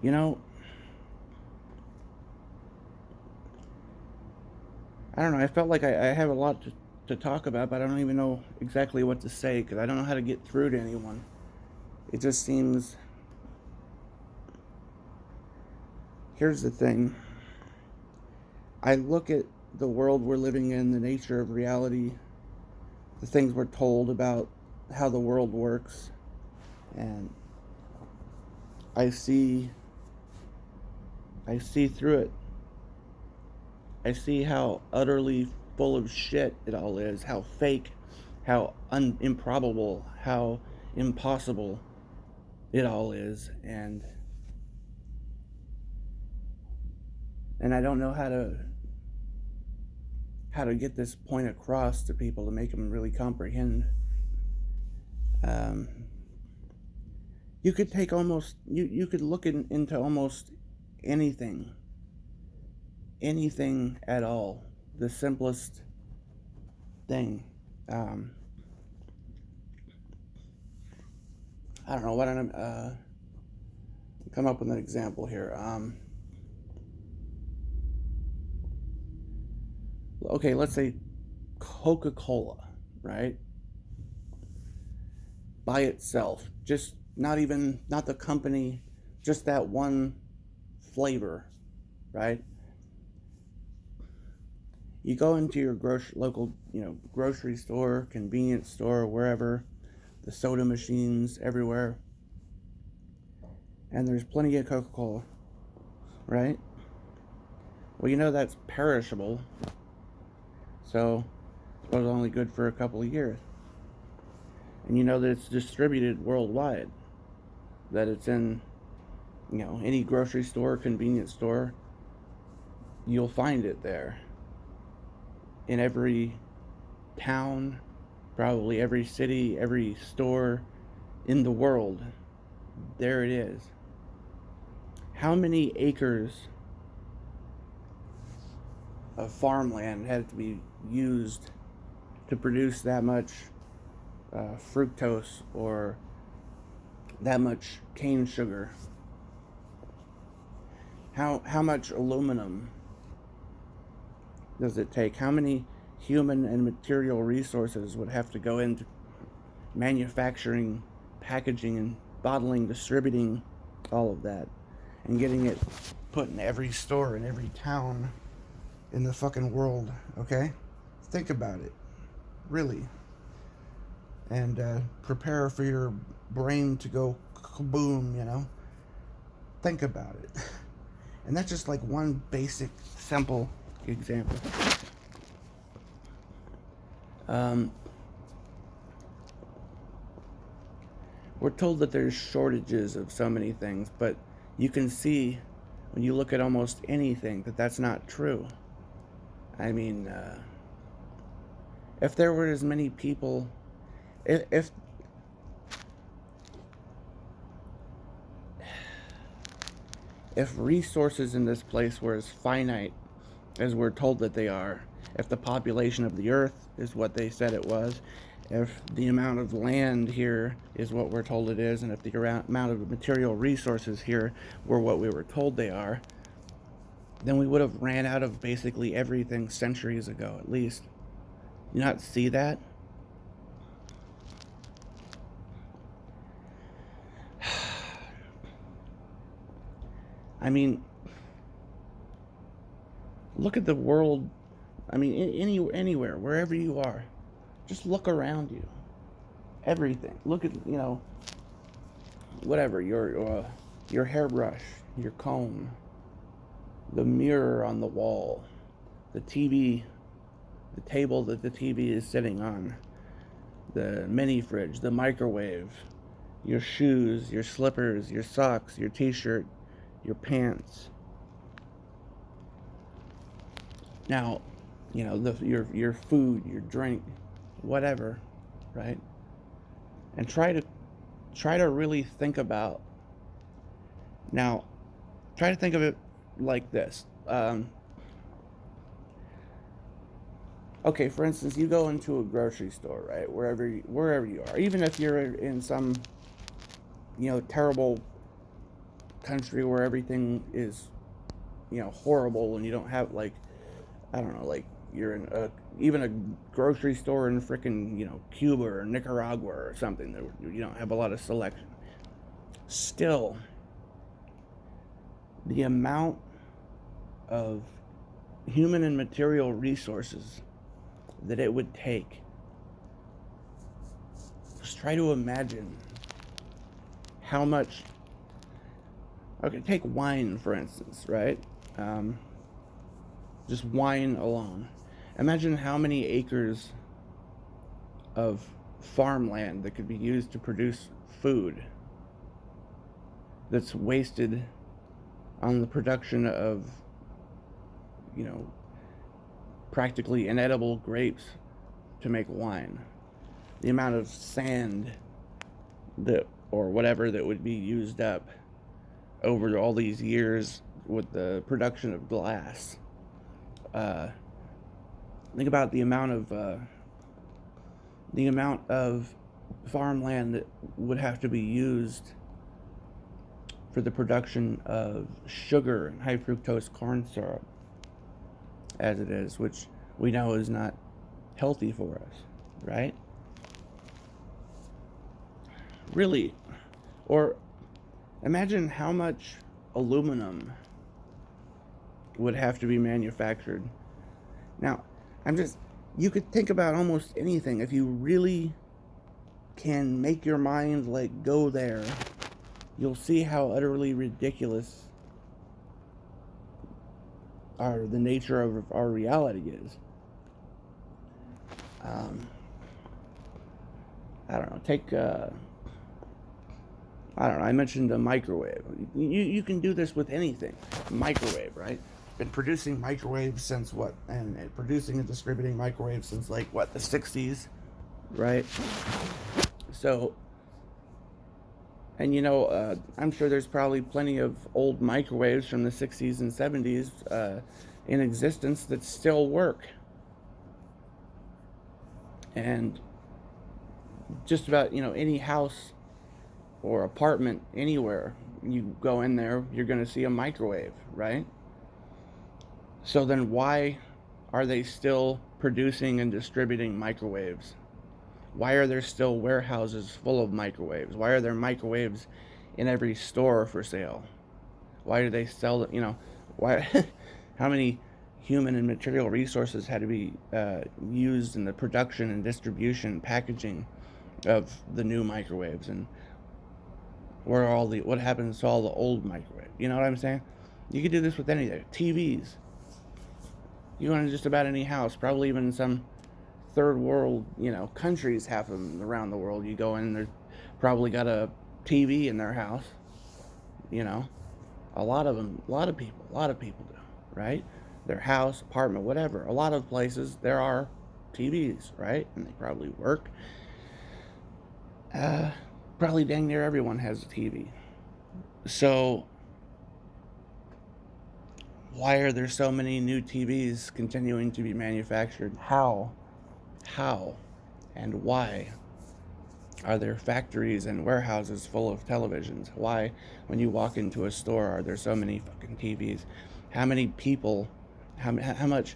You know, I don't know. I felt like I have a lot to talk about, but I don't even know exactly what to say because I don't know how to get through to anyone. It just seems. Here's the thing. I look at the world we're living in, the nature of reality, the things we're told about how the world works, and I see I see through it. I see how utterly full of shit it all is, how fake, how improbable, how impossible it all is, and I don't know how to get this point across to people to make them really comprehend. Um, you could take almost you could look into almost anything, anything at all, the simplest thing. Um, I don't know what I'm come up with an example here. Okay, let's say Coca Cola, right? By itself, just not the company, just that one flavor, right? You go into your local, grocery store, convenience store, wherever, the soda machines everywhere, and there's plenty of Coca Cola, right? Well, that's perishable, so it's only good for a couple of years. And you know that it's distributed worldwide, that it's in, any grocery store, convenience store, you'll find it there. In every town, probably every city, every store in the world, there it is. How many acres of farmland had to be used to produce that much fructose or that much cane sugar? How much aluminum does it take? How many human and material resources would have to go into manufacturing, packaging, and bottling, distributing all of that, and getting it put in every store in every town in the fucking world? Okay, think about it, really, and prepare for your brain to go kaboom. Think about it, and that's just like one basic, simple example. Um, we're told that there's shortages of so many things, but you can see when you look at almost anything that that's not true. I mean, if there were as many people, if if resources in this place were as finite as we're told that they are, if the population of the earth is what they said it was, if the amount of land here is what we're told it is, and if the amount of material resources here were what we were told they are, then we would have ran out of basically everything centuries ago, at least. You not see that? I mean, look at the world. I mean, anywhere, wherever you are, just look around you. Everything. Look at whatever your hairbrush, your comb, the mirror on the wall, the TV, the table that the TV is sitting on, the mini fridge, the microwave, your shoes, your slippers, your socks, your t-shirt, your pants. Now, your food, your drink, whatever, right? And try to really think about. Now, try to think of it like this. Okay, for instance, you go into a grocery store, right? Wherever you are, even if you're in some terrible country where everything is, horrible, and you don't have, like, I don't know, like, you're in even a grocery store in frickin', Cuba or Nicaragua or something, that you don't have a lot of selection. Still, the amount of human and material resources that it would take, just try to imagine how much. Okay, take wine, for instance, right? Just wine alone. Imagine how many acres of farmland that could be used to produce food that's wasted on the production of, practically inedible grapes to make wine. The amount of sand or whatever that would be used up over all these years with the production of glass. Think about the amount of farmland that would have to be used for the production of sugar and high fructose corn syrup, as it is, which we know is not healthy for us, right? Really. Or imagine how much aluminum would have to be manufactured. Now, you could think about almost anything. If you really can make your mind, like, go there, you'll see how utterly ridiculous the nature of our reality is. I don't know, I mentioned a microwave. You can do this with anything. Microwave, right? Been producing microwaves since what? And producing and distributing microwaves since, like, what, the 60s, right? So, and I'm sure there's probably plenty of old microwaves from the 60s and 70s in existence that still work. And just about, any house or apartment anywhere you go in there, you're going to see a microwave, right? So then why are they still producing and distributing microwaves? Why are there still warehouses full of microwaves? Why are there microwaves in every store for sale? Why do they sell, why? How many human and material resources had to be used in the production and distribution, packaging of the new microwaves? And what happens to all the old microwaves? You know what I'm saying? You could do this with anything. TVs. You go into just about any house, probably even some third world, countries have them around the world. You go in, they're probably got a TV in their house. A lot of people do, right? Their house, apartment, whatever. A lot of places there are TVs, right? And they probably work. Probably dang near everyone has a TV. So why are there so many new TVs continuing to be manufactured? How and why are there factories and warehouses full of televisions? Why, when you walk into a store, are there so many fucking TVs? How many people, how much,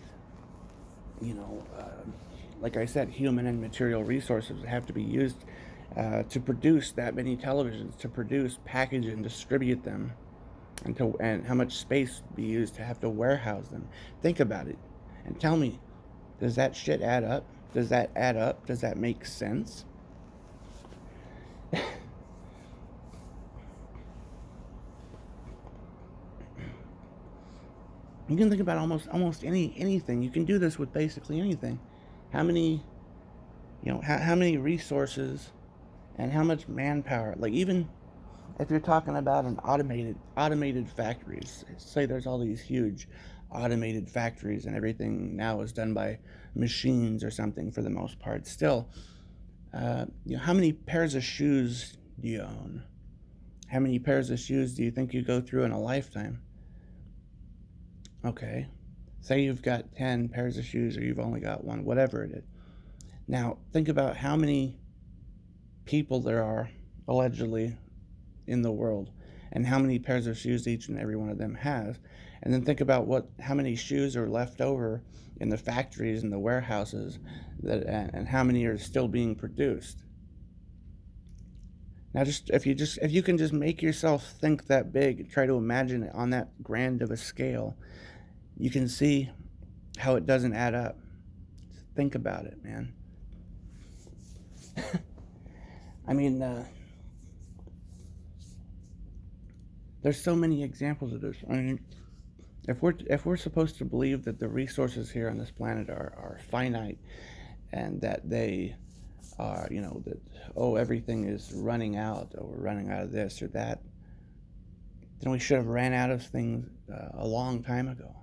like I said, human and material resources have to be used to produce that many televisions, to produce, package, and distribute them, and how much space be used to have to warehouse them. Think about it and tell me, does that shit add up? Does that add up? Does that make sense? You can think about almost anything. You can do this with basically anything. How many, how many resources and how much manpower, like, even if you're talking about an automated factories, say there's all these huge automated factories and everything now is done by machines or something for the most part. Still, how many pairs of shoes do you own? How many pairs of shoes do you think you go through in a lifetime? Okay, say you've got 10 pairs of shoes, or you've only got one, whatever it is. Now, think about how many people there are, allegedly, in the world, and how many pairs of shoes each and every one of them has. And then think about how many shoes are left over in the factories and the warehouses, and how many are still being produced. Now, if you can just make yourself think that big, try to imagine it on that grand of a scale, you can see how it doesn't add up. Just think about it, man. I mean, there's so many examples of this. I mean, if we're supposed to believe that the resources here on this planet are finite, and that they are, that, everything is running out, or we're running out of this or that, then we should have ran out of things a long time ago,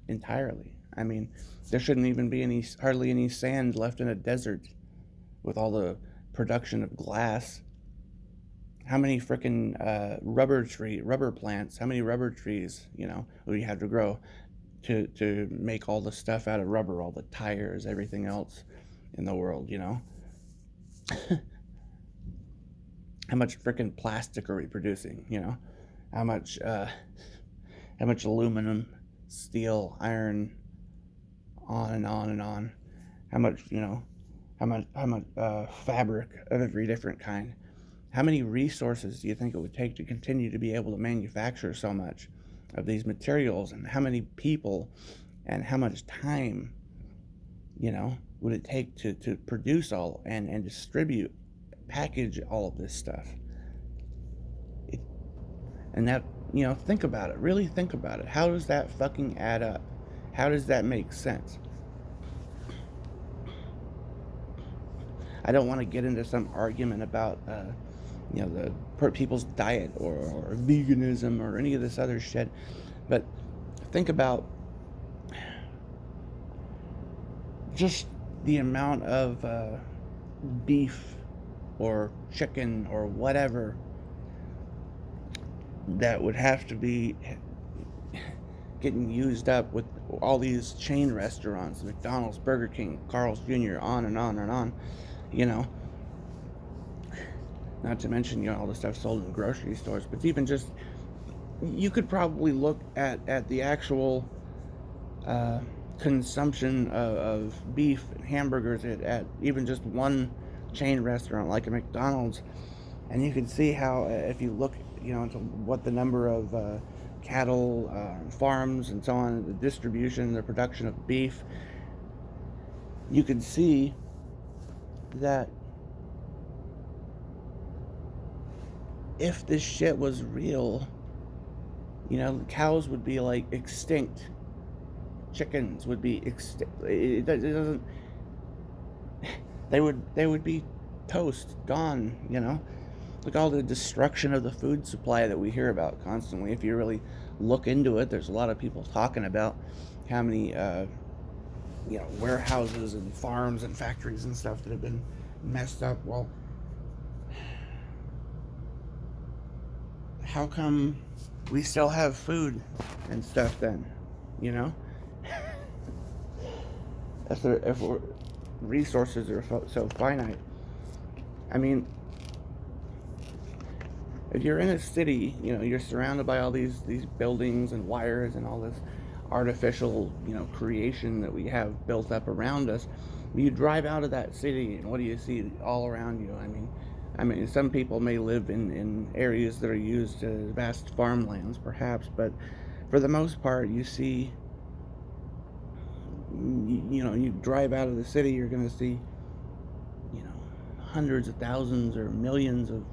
entirely. I mean, there shouldn't even be hardly any sand left in a desert with all the production of glass. How many freaking rubber plants, how many rubber trees, we have to grow to make all the stuff out of rubber, all the tires, everything else in the world, How much freaking plastic are we producing, How much aluminum, steel, iron, on and on and on. How much, how much fabric of every different kind. How many resources do you think it would take to continue to be able to manufacture so much of these materials? And how many people and how much time, would it take to produce all and distribute, package all of this stuff? And that, think about it. Really think about it. How does that fucking add up? How does that make sense? I don't want to get into some argument about, the people's diet or veganism or any of this other shit, but think about just the amount of beef or chicken or whatever that would have to be getting used up with all these chain restaurants, McDonald's, Burger King, Carl's Jr., on and on and on, not to mention, all the stuff sold in grocery stores, but even just, you could probably look at the actual consumption of beef and hamburgers at even just one chain restaurant like a McDonald's, and you can see how, if you look, into what the number of cattle, farms, and so on, the distribution, the production of beef, you can see that if this shit was real, the cows would be like extinct. Chickens would be extinct. It doesn't. They would be toast, gone. Look, all the destruction of the food supply that we hear about constantly. If you really look into it, there's a lot of people talking about how many warehouses and farms and factories and stuff that have been messed up. Well, how come we still have food and stuff then? If resources are so finite. I mean, if you're in a city, you're surrounded by all these buildings and wires and all this artificial, creation that we have built up around us. You drive out of that city, and what do you see all around you? I mean, some people may live in areas that are used as vast farmlands, perhaps, but for the most part, you see, you drive out of the city, you're going to see, hundreds of thousands or millions of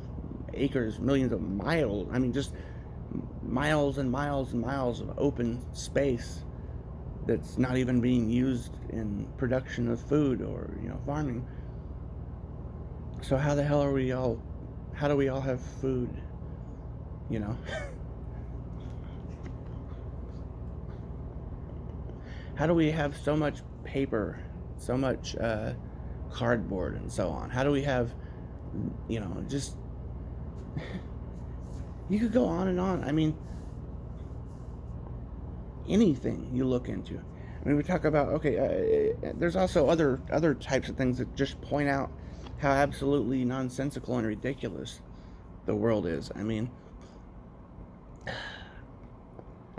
acres, millions of miles. I mean, just miles and miles and miles of open space that's not even being used in production of food or, farming. So how the hell how do we all have food, How do we have so much paper, so much cardboard and so on? How do we have, just, you could go on and on. I mean, anything you look into. I mean, we talk about, there's also other types of things that just point out how absolutely nonsensical and ridiculous the world is. I mean,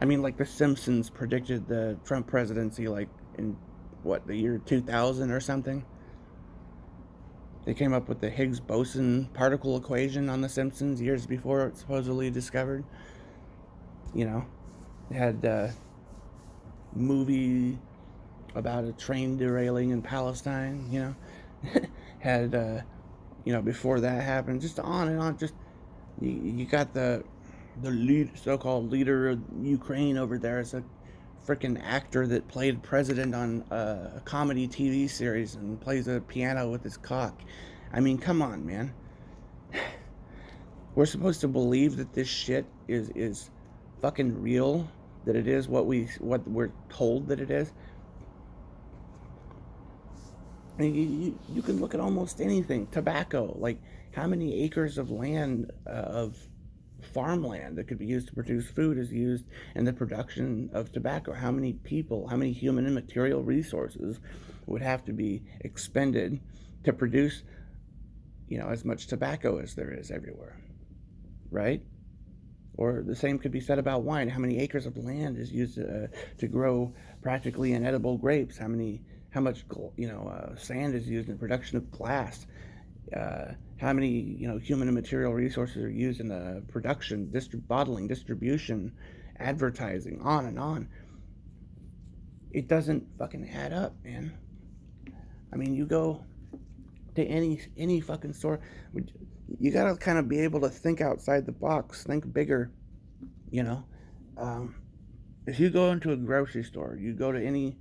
I mean, like The Simpsons predicted the Trump presidency, like in what, the year 2000 or something. They came up with the Higgs boson particle equation on The Simpsons years before it was supposedly discovered. You know, they had a movie about a train derailing in Palestine. You know, had before that happened, just on and on. Just you got the so-called leader of Ukraine over there as a freaking actor that played president on a comedy TV series and plays a piano with his cock. I mean, come on, man. We're supposed to believe that this shit is fucking real, that it is what we're told that it is. I mean, you can look at almost anything. Tobacco, like how many acres of land of farmland that could be used to produce food is used in the production of tobacco? How many people, how many human and material resources would have to be expended to produce, as much tobacco as there is everywhere, right? Or the same could be said about wine. How many acres of land is used to grow practically inedible grapes? How much sand is used in the production of glass? How many human and material resources are used in the production, bottling, distribution, advertising, on and on. It doesn't fucking add up, man. I mean, you go to any fucking store, you gotta kind of be able to think outside the box, think bigger. If you go into a grocery store, you go to any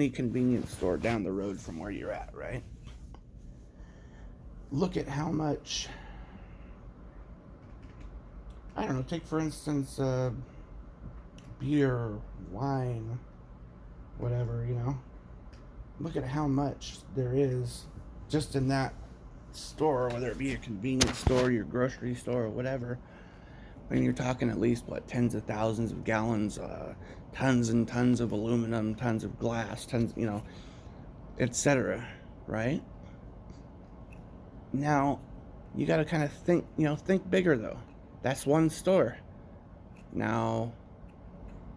convenience store down the road from where you're at, right? Look at how much, I don't know, take for instance beer, wine, whatever, look at how much there is just in that store, whether it be a convenience store, your grocery store, or whatever. I mean, you're talking at least, tens of thousands of gallons, tons and tons of aluminum, tons of glass, tons, etc., right? Now, you got to kind of think bigger, though. That's one store. Now,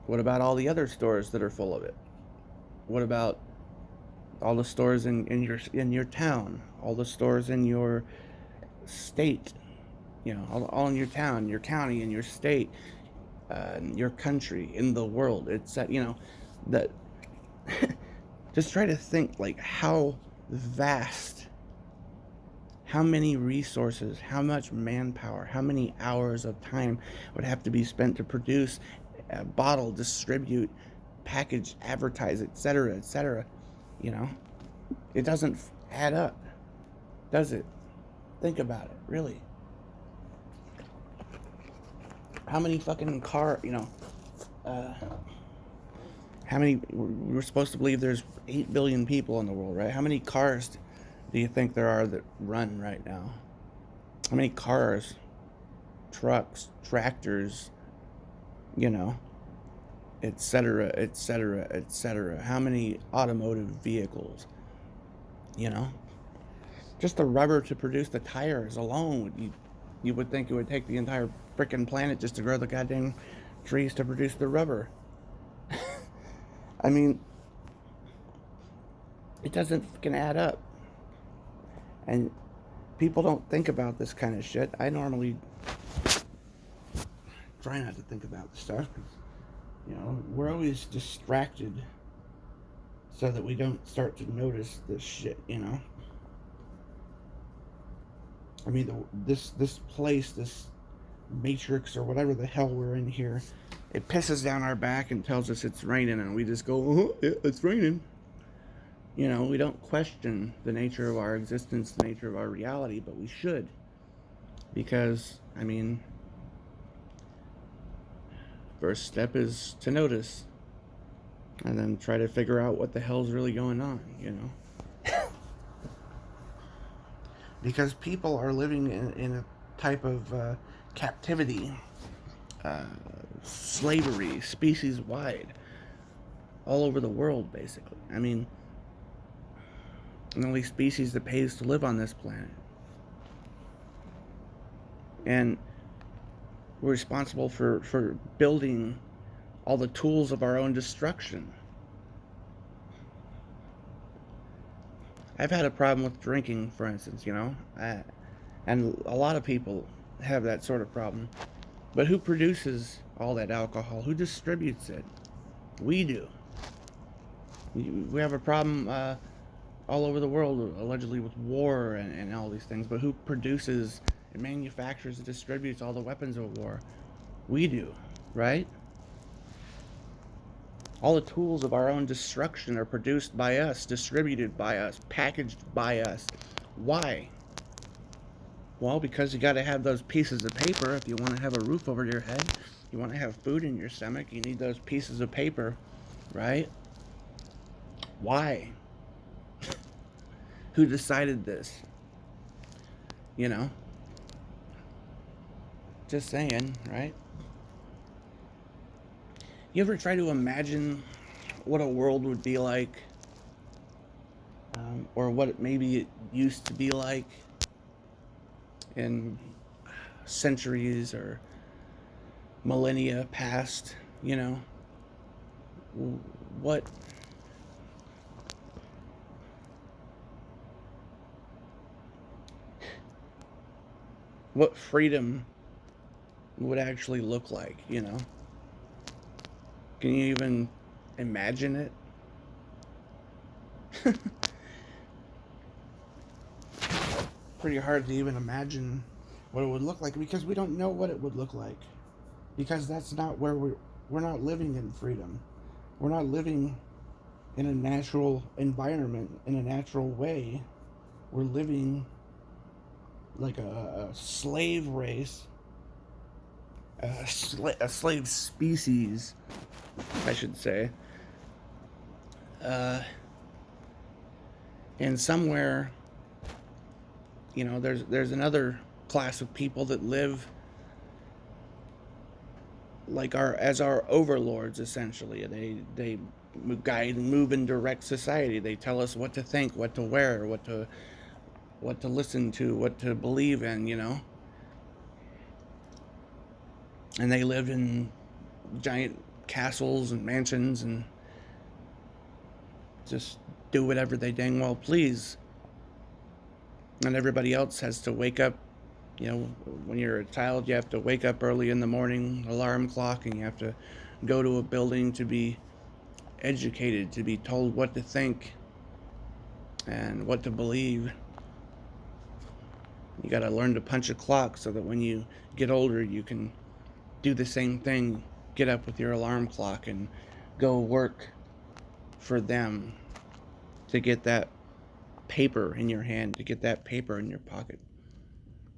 what about all the other stores that are full of it? What about all the stores in your town? All the stores in your state? All in your town, your county, in your state, your country, in the world. It's that. Just try to think like how vast, how many resources, how much manpower, how many hours of time would have to be spent to produce, bottle, distribute, package, advertise, etc., etc. It doesn't add up, does it? Think about it, really. How many fucking how many, we're supposed to believe there's 8 billion people in the world, right? How many cars do you think there are that run right now? How many cars, trucks, tractors, etc., etc., etc.? How many automotive vehicles? Just the rubber to produce the tires alone, you would think it would take the entire frickin' planet just to grow the goddamn trees to produce the rubber. I mean, it doesn't fucking add up. And people don't think about this kind of shit. I normally try not to think about the stuff because, we're always distracted so that we don't start to notice this shit, I mean, this place, this matrix or whatever the hell we're in here, it pisses down our back and tells us it's raining, and we just go, oh, yeah, it's raining. We don't question the nature of our existence, the nature of our reality, but we should. Because, I mean, first step is to notice. And then try to figure out what the hell's really going on, Because people are living in a type of captivity, slavery, species-wide, all over the world, basically. I mean, the only species that pays to live on this planet. And we're responsible for building all the tools of our own destruction. I've had a problem with drinking, for instance, and a lot of people have that sort of problem. But who produces all that alcohol? Who distributes it? We do. We have a problem all over the world, allegedly, with war and all these things. But who produces and manufactures and distributes all the weapons of war? We do, right? All the tools of our own destruction are produced by us, distributed by us, packaged by us. Why? Well, because you got to have those pieces of paper if you want to have a roof over your head. You want to have food in your stomach. You need those pieces of paper, right? Why? Who decided this? You know? Just saying, right? You ever try to imagine what a world would be like, or what maybe it used to be like in centuries or millennia past? What what freedom would actually look like? Can you even imagine it? Pretty hard to even imagine what it would look like because we don't know what it would look like. Because that's not where we're not living in freedom. We're not living in a natural environment, in a natural way. We're living like a slave race, a slave species, I should say. Uh, and somewhere, there's another class of people that live like our overlords. Essentially, they guide and move and direct society. They tell us what to think, what to wear, what to listen to, what to believe in. And they live in giant castles and mansions and just do whatever they dang well please. And everybody else has to wake up. When you're a child, you have to wake up early in the morning, alarm clock, and you have to go to a building to be educated, to be told what to think and what to believe. You got to learn to punch a clock so that when you get older, you can do the same thing, get up with your alarm clock and go work for them to get that paper in your hand, to get that paper in your pocket.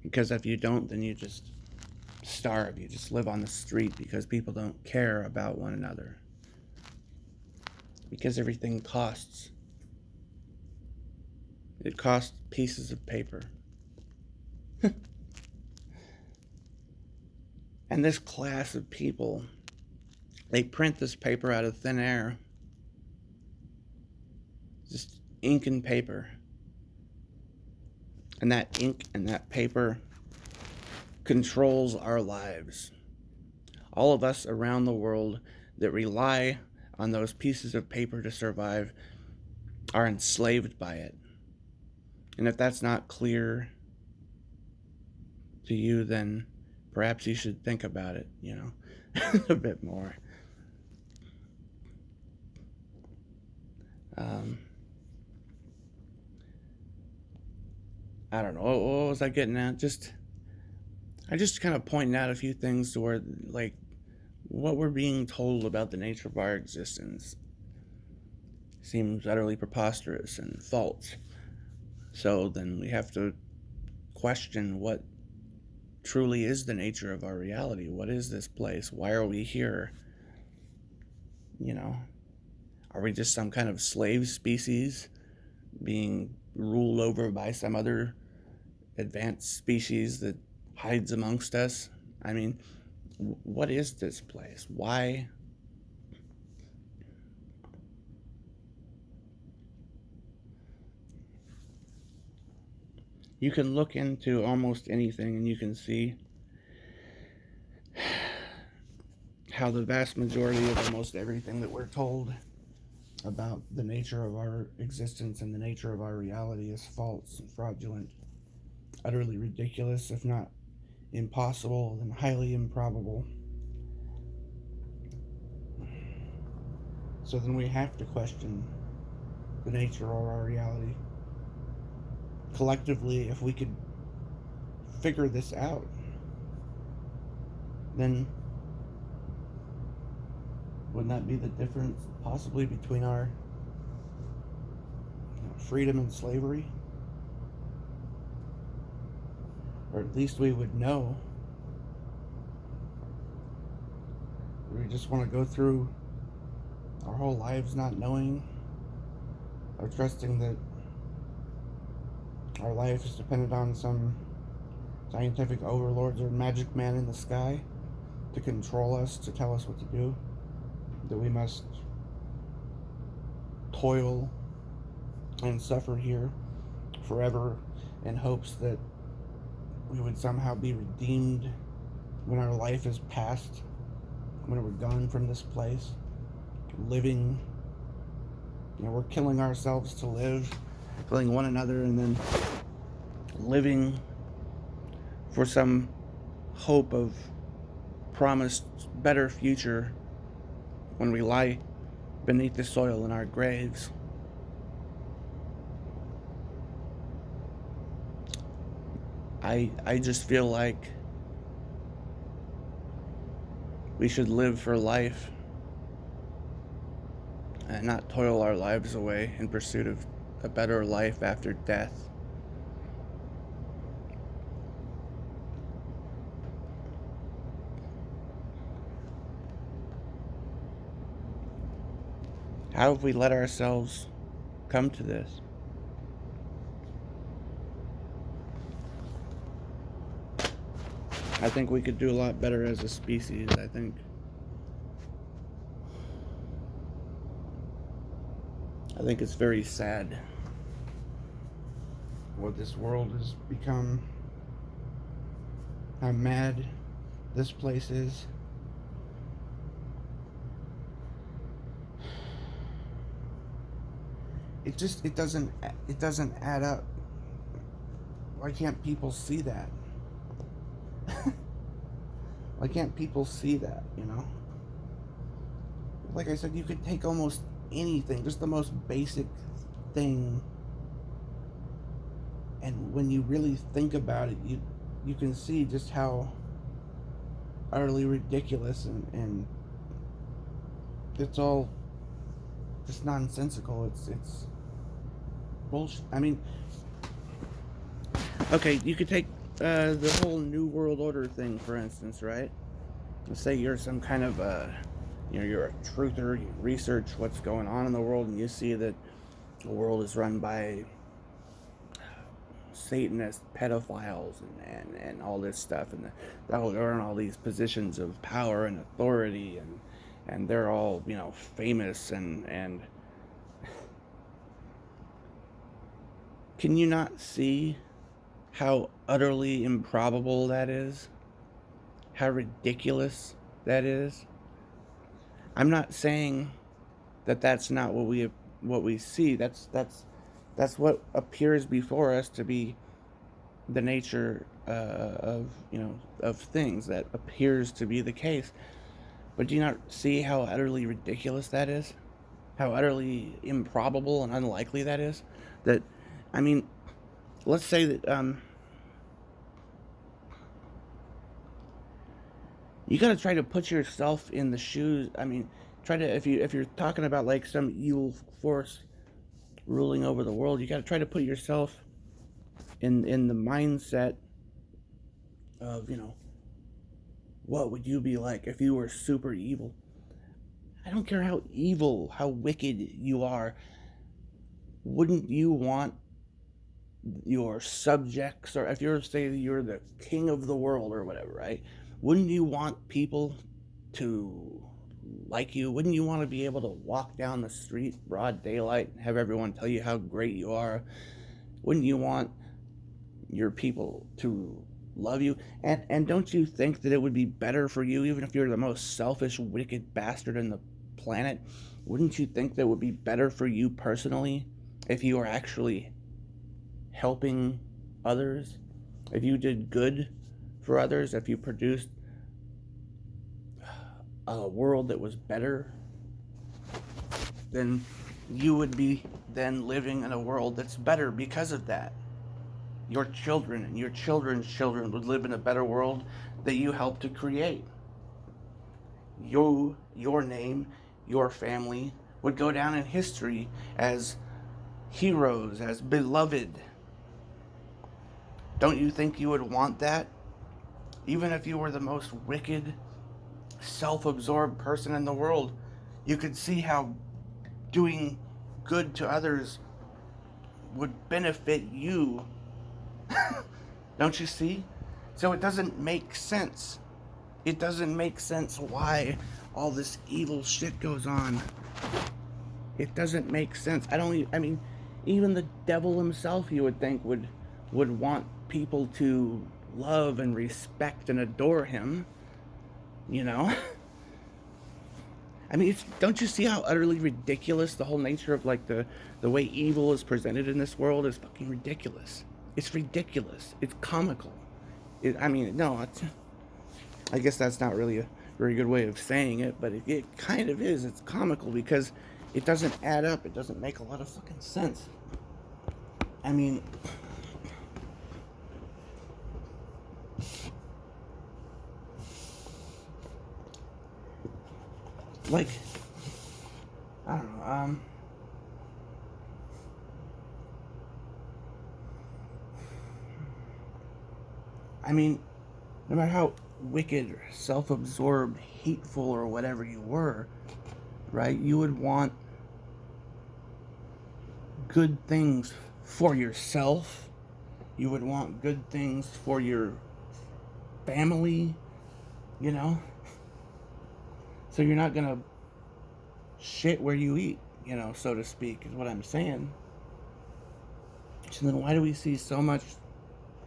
Because if you don't, then you just starve. You just live on the street because people don't care about one another. Because everything costs. It costs pieces of paper. And this class of people, they print this paper out of thin air. Just ink and paper. And that ink and that paper controls our lives. All of us around the world that rely on those pieces of paper to survive are enslaved by it. And if that's not clear to you, then perhaps you should think about it, a bit more. I don't know. What was I getting at? I just kind of pointing out a few things to where, like, what we're being told about the nature of our existence seems utterly preposterous and false. So then we have to question what truly is the nature of our reality. What is this place? Why are we here? Are we just some kind of slave species being ruled over by some other advanced species that hides amongst us? I mean, what is this place? Why? You can look into almost anything and you can see how the vast majority of almost everything that we're told about the nature of our existence and the nature of our reality is false and fraudulent, utterly ridiculous, if not impossible, then highly improbable. So then we have to question the nature of our reality. Collectively, if we could figure this out, then wouldn't that be the difference possibly between our freedom and slavery? Or at least we would know. We just want to go through our whole lives not knowing or trusting that our life is dependent on some scientific overlords or magic man in the sky to control us, to tell us what to do, that we must toil and suffer here forever in hopes that we would somehow be redeemed when our life is past, when we're gone from this place, living, we're killing ourselves to live, killing one another, and then living for some hope of promised better future when we lie beneath the soil in our graves. I just feel like we should live for life and not toil our lives away in pursuit of a better life after death. How have we let ourselves come to this? I think we could do a lot better as a species, I think. I think it's very sad what this world has become, how mad this place is. It doesn't add up. Why can't people see that? Why can't people see that, Like I said, you could take almost anything, just the most basic thing, and when you really think about it, you can see just how utterly ridiculous and it's all just nonsensical. It's bullshit. I mean, okay, you could take the whole New World Order thing, for instance, right? Let's say you're some kind of you're a truther, you research what's going on in the world, and you see that the world is run by Satanist pedophiles and all this stuff, and they're in all these positions of power and authority, and they're all, famous, and can you not see how utterly improbable that is? How ridiculous that is? I'm not saying that that's not what we see. That's what appears before us to be the nature of things. That appears to be the case. But do you not see how utterly ridiculous that is? How utterly improbable and unlikely that is? That, I mean, let's say that you got to try to put yourself in the shoes. I mean, try to, if you're talking about like some evil force ruling over the world, you got to try to put yourself in the mindset of, what would you be like if you were super evil? I don't care how evil, how wicked you are. Wouldn't you want your subjects, or if you're, say, you're the king of the world or whatever, right? Wouldn't you want people to like you? Wouldn't you want to be able to walk down the street broad daylight and have everyone tell you how great you are? Wouldn't you want your people to love you. And don't you think that it would be better for you, even if you're the most selfish, wicked bastard in the planet? Wouldn't you think that it would be better for you personally if you were actually helping others? If you did good for others, if you produced a world that was better, then you would be then living in a world that's better because of that. Your children and your children's children would live in a better world that you helped to create. Your name, your family would go down in history as heroes, as beloved. Don't you think you would want that? Even if you were the most wicked, self-absorbed person in the world, you could see how doing good to others would benefit you. Don't you see? So it doesn't make sense. It doesn't make sense why all this evil shit goes on. It doesn't make sense. I mean, even the devil himself, you would think, would want people to love and respect and adore him, you know? I mean, don't you see how utterly ridiculous the whole nature of, like, the way evil is presented in this world is fucking ridiculous. It's ridiculous. It's comical. I guess that's not really a very good way of saying it, but it kind of is. It's comical because it doesn't add up. It doesn't make a lot of fucking sense. I mean, like, I don't know, I mean, no matter how wicked or self-absorbed, hateful, or whatever you were, right, you would want good things for yourself. You would want good things for your family, you know? So you're not gonna shit where you eat, so to speak, is what I'm saying. So then why do we see so much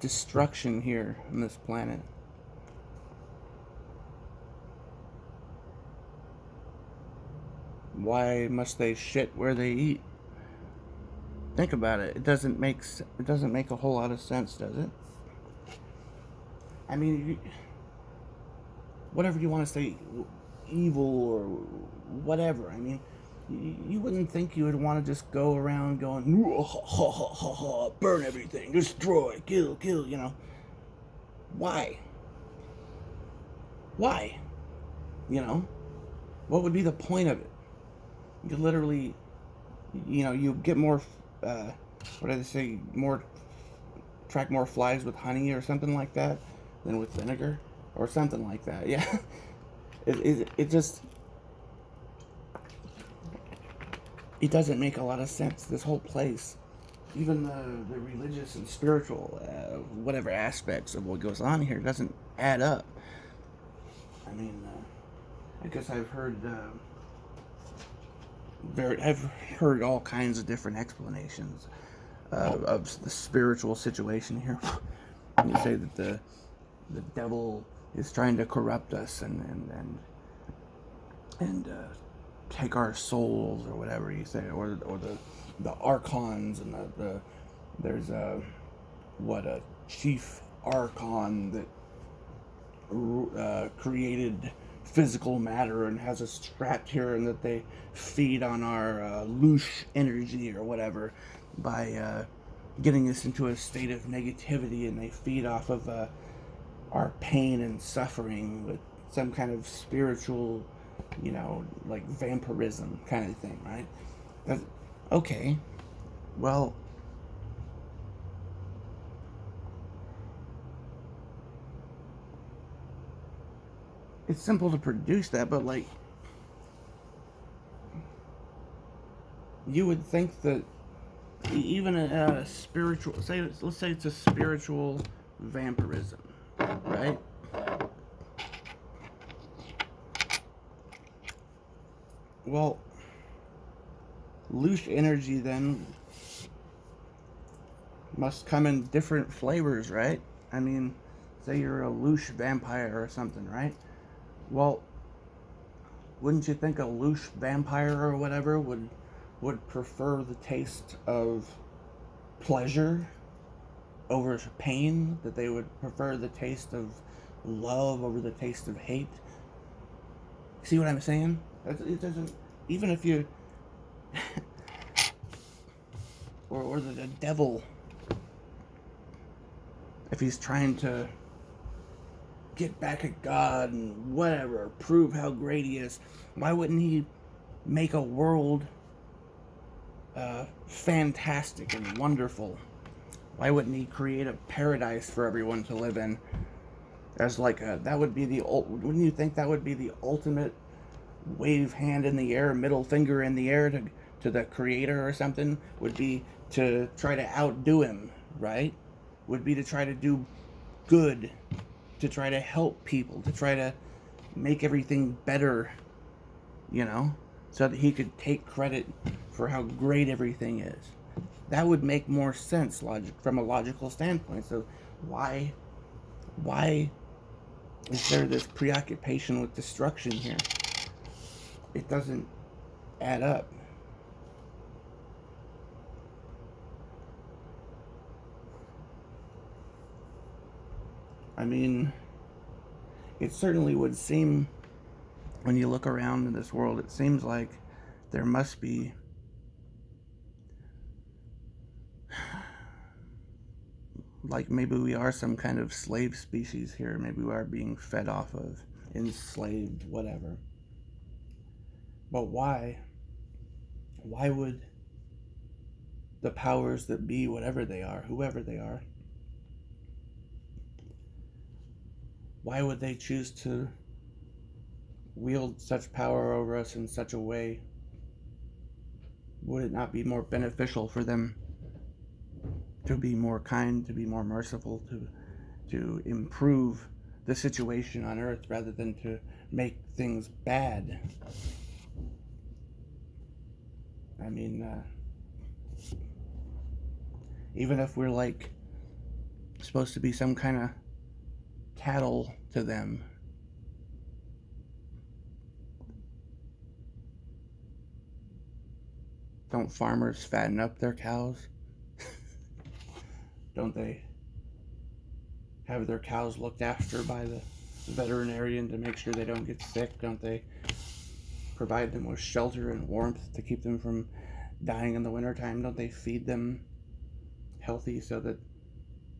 destruction here on this planet? Why must they shit where they eat? Think about it. It doesn't make a whole lot of sense, does it? I mean, whatever you want to say, evil or whatever. I mean, you wouldn't think you would want to just go around going, burn everything, destroy, kill, Why? Why? What would be the point of it? You literally, you get more, what do they say, attract more flies with honey or something like that than with vinegar or something like that. Yeah. It just, it doesn't make a lot of sense, this whole place. Even the religious and spiritual, whatever aspects of what goes on here doesn't add up. I mean, I guess I've heard all kinds of different explanations of the spiritual situation here. You say that the devil is trying to corrupt us and take our souls, or whatever you say, or the archons, and there's a chief archon that created physical matter and has us trapped here, and that they feed on our louche energy or whatever by getting us into a state of negativity, and they feed off of our pain and suffering with some kind of spiritual, like vampirism kind of thing, right? Okay, well, it's simple to produce that, but, like, you would think that even a spiritual, let's say it's a spiritual vampirism, right? Well, louche energy then must come in different flavors, right? I mean, Say you're a louche vampire or something, right? Well, wouldn't you think a louche vampire or whatever would prefer the taste of pleasure over pain? That they would prefer the taste of love over the taste of hate? See what I'm saying? It doesn't. Even if you, or the devil, if he's trying to get back at God and whatever, prove how great he is, why wouldn't he make a world fantastic and wonderful? Why wouldn't he create a paradise for everyone to live in? As like that would be the wouldn't you think that would be the ultimate wave hand in the air, middle finger in the air to the creator or something? Would be to try to outdo him, right? Would be to try to do good, to try to help people, to try to make everything better, so that he could take credit for how great everything is. That would make more sense from a logical standpoint. So why is there this preoccupation with destruction here? It doesn't add up. I mean, it certainly would seem, when you look around in this world, it seems like there must be like maybe we are some kind of slave species here. Maybe we are being fed off of, enslaved, whatever. But why? Why would the powers that be, whatever they are, whoever they are, why would they choose to wield such power over us in such a way? Would it not be more beneficial for them to be more kind, to be more merciful, to improve the situation on Earth rather than to make things bad? I mean, even if we're like supposed to be some kind of cattle to them, don't farmers fatten up their cows? Don't they have their cows looked after by the veterinarian to make sure they don't get sick? Don't they provide them with shelter and warmth to keep them from dying in the wintertime? Don't they feed them healthy so that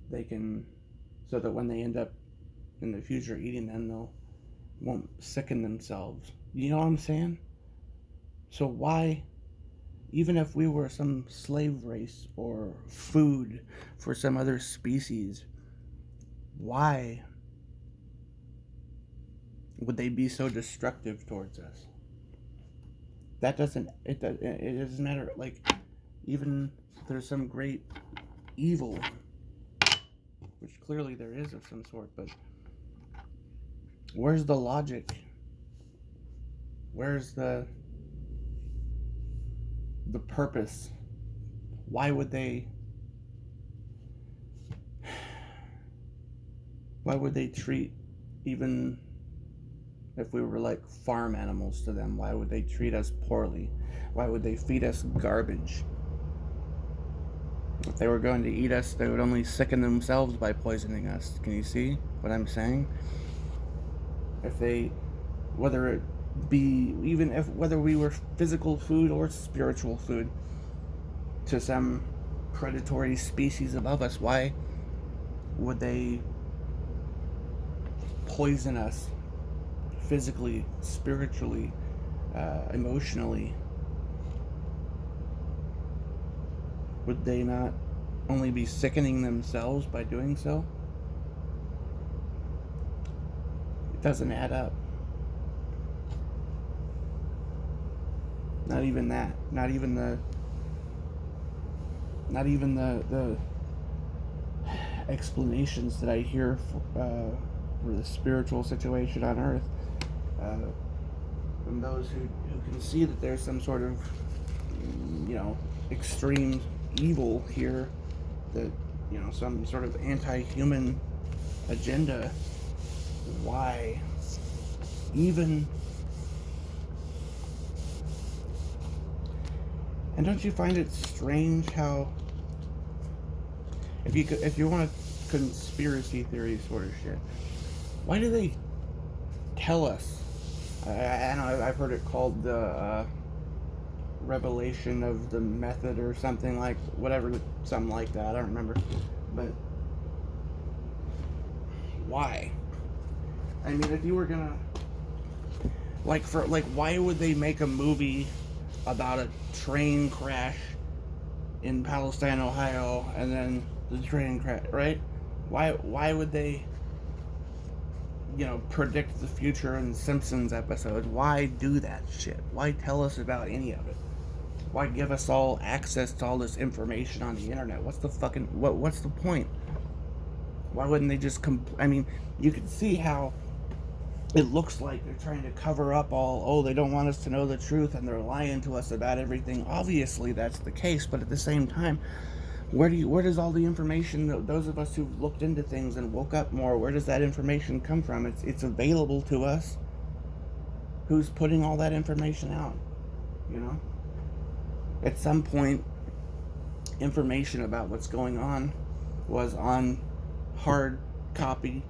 when they end up in the future eating them, won't sicken themselves? You know what I'm saying? So why, even if we were some slave race or food for some other species, why would they be so destructive towards us? It doesn't matter. Like, even if there's some great evil, which clearly there is of some sort, but where's the logic? Where's the purpose? Why would they treat, even if we were like farm animals to them, why would they treat us poorly? Why would they feed us garbage? If they were going to eat us, they would only sicken themselves by poisoning us. Can you see what I'm saying? Whether we were physical food or spiritual food to some predatory species above us, why would they poison us physically, spiritually, emotionally? Would they not only be sickening themselves by doing so? It doesn't add up. Not even that. Not even the explanations that I hear for the spiritual situation on Earth, from those who can see that there's some sort of, extreme evil here, that, some sort of anti-human agenda, why? Even... And don't you find it strange how... If you want a conspiracy theory sort of shit, why do they tell us? I know I've heard it called the revelation of the method or something like something like that. I don't remember, but why? I mean, if you were gonna why would they make a movie about a train crash in Palestine, Ohio, and then the train crash, right? Why would they, predict the future in Simpsons episodes? Why do that shit? Why tell us about any of it? Why give us all access to all this information on the internet? What's the point? Why wouldn't they just I mean, you can see how it looks like they're trying to cover up they don't want us to know the truth and they're lying to us about everything. Obviously that's the case, but at the same time, where does all the information, those of us who've looked into things and woke up more, where does that information come from? It's available to us. Who's putting all that information out? At some point, information about what's going on was on hard copy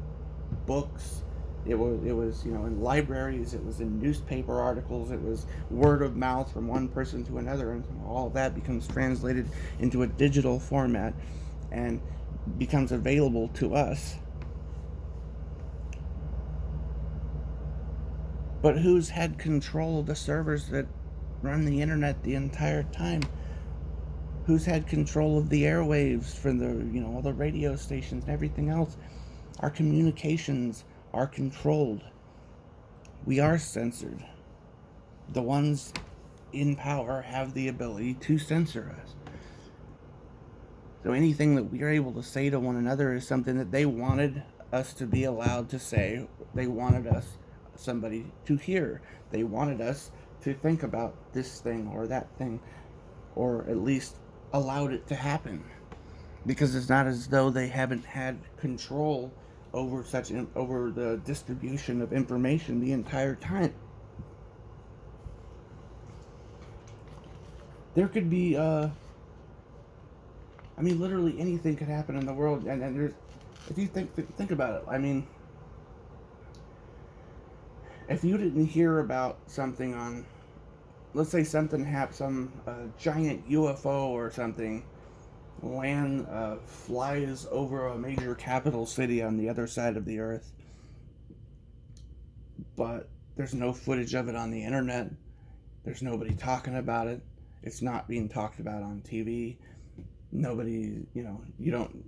books. It was in libraries. It was in newspaper articles. It was word of mouth from one person to another, and all of that becomes translated into a digital format and becomes available to us. But who's had control of the servers that run the internet the entire time? Who's had control of the airwaves for all the radio stations and everything else? Our communications are controlled. We are censored. The ones in power have the ability to censor us. So anything that we are able to say to one another is something that they wanted us to be allowed to say. They wanted somebody to hear. They wanted us to think about this thing or that thing, or at least allowed it to happen, because it's not as though they haven't had control over the distribution of information the entire time. There could be literally anything could happen in the world, and there's, if you think about it, I mean, if you didn't hear about something on, let's say something happened, some giant UFO or something flies over a major capital city on the other side of the earth, but there's no footage of it on the internet, there's nobody talking about it, it's not being talked about on TV, nobody, you don't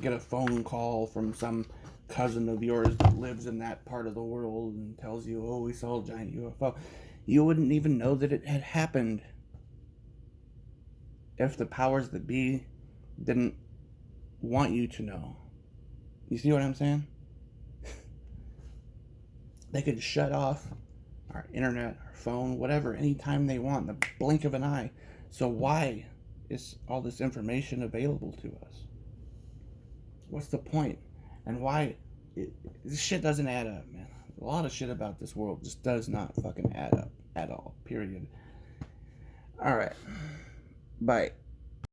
get a phone call from some cousin of yours that lives in that part of the world and tells you, oh, we saw a giant UFO. You wouldn't even know that it had happened if the powers that be didn't want you to know. You see what I'm saying? They could shut off our internet, our phone, whatever, anytime they want, in the blink of an eye. So why is all this information available to us? What's the point? And why? This shit doesn't add up, man. A lot of shit about this world just does not fucking add up at all. Period. Alright. Bye.